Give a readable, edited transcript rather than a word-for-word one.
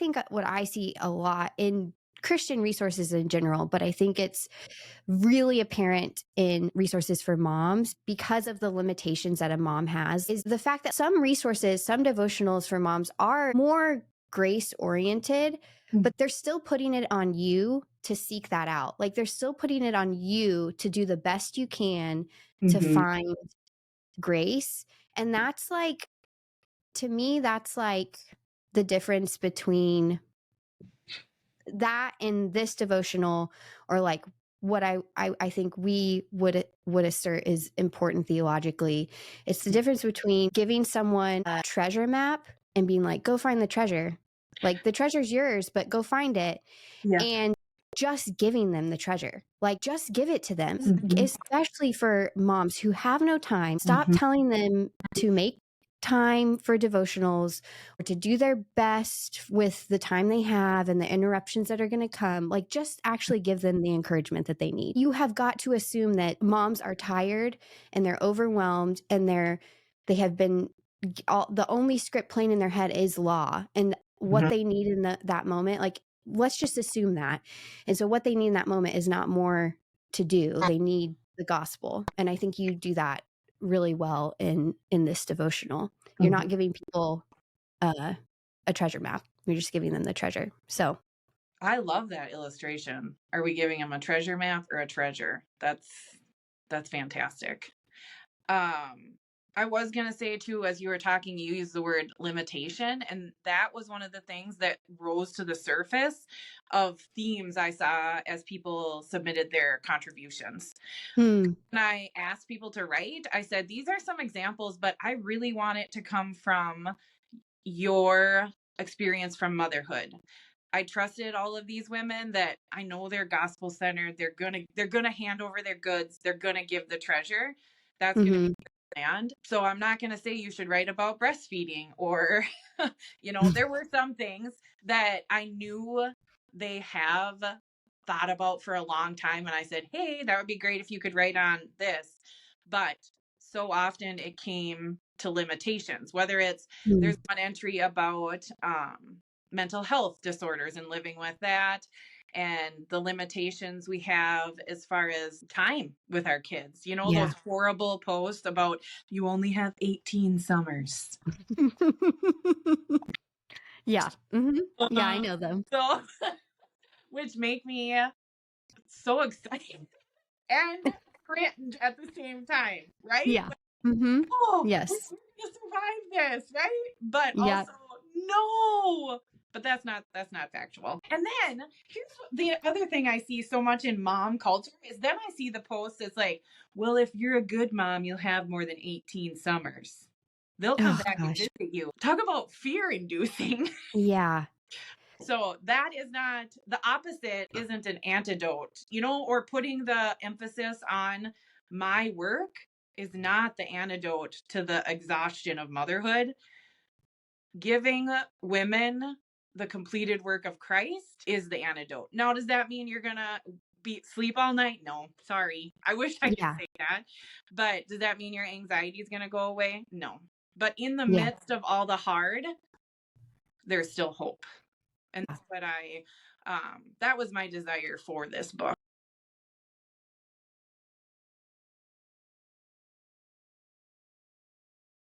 think what I see a lot in Christian resources in general, but I think it's really apparent in resources for moms because of the limitations that a mom has, is the fact that some resources, some devotionals for moms are more grace oriented, but they're still putting it on you to seek that out. Like they're still putting it on you to do the best you can to Mm-hmm. find grace. And that's like, to me, that's like the difference between that and this devotional, or like what I think we would assert is important theologically. It's the difference between giving someone a treasure map and being like, go find the treasure. Like the treasure's yours, but go find it. Yeah. And just giving them the treasure, like just give it to them, Mm-hmm. especially for moms who have no time. Stop Mm-hmm. telling them to make time for devotionals or to do their best with the time they have and the interruptions that are going to come. Like just actually give them the encouragement that they need. You have got to assume that moms are tired and they're overwhelmed and they have been the only script playing in their head is law, and what Mm-hmm. they need in that moment, like let's just assume that. And so what they need in that moment is not more to do. They need the gospel. And I think you do that really well in this devotional. You're Mm-hmm. not giving people a treasure map. You're just giving them the treasure. So I love that illustration. Are we giving them a treasure map or a treasure? That's fantastic. Um, I was gonna say too, as you were talking, you used the word limitation, and that was one of the things that rose to the surface of themes I saw as people submitted their contributions. hmm, When I asked people to write, I said, these are some examples, but I really want it to come from your experience from motherhood. I trusted all of these women that I know they're gospel centered. They're gonna hand over their goods. They're gonna give the treasure. That's gonna be mm-hmm. planned. So I'm not gonna say you should write about breastfeeding or there were some things that I knew they have thought about for a long time. And I said, hey, that would be great if you could write on this. But so often it came to limitations, whether it's there's one entry about mental health disorders and living with that, and the limitations we have as far as time with our kids. Those Yeah. horrible posts about you only have 18 summers. Yeah. Mm-hmm. Yeah, I Uh, know them. so, which make me so excited and cringe at the same time, right? Yeah. Mm-hmm. Oh, we're Yes. gonna survive this, right? But Yeah. also, no. But that's not factual. And then here's the other thing I see so much in mom culture is then I see the posts. It's like, well, if you're a good mom, you'll have more than 18 summers. They'll come Oh back and gosh. visit you. Talk about fear inducing. Yeah. So that is not the opposite, isn't an antidote, or putting the emphasis on my work is not the antidote to the exhaustion of motherhood. Giving women the completed work of Christ is the antidote. Now, does that mean you're gonna sleep all night? No, sorry. I wish I could Yeah. say that. But does that mean your anxiety is gonna go away? No. But in the Yeah. midst of all the hard, there's still hope. And that's what that was my desire for this book.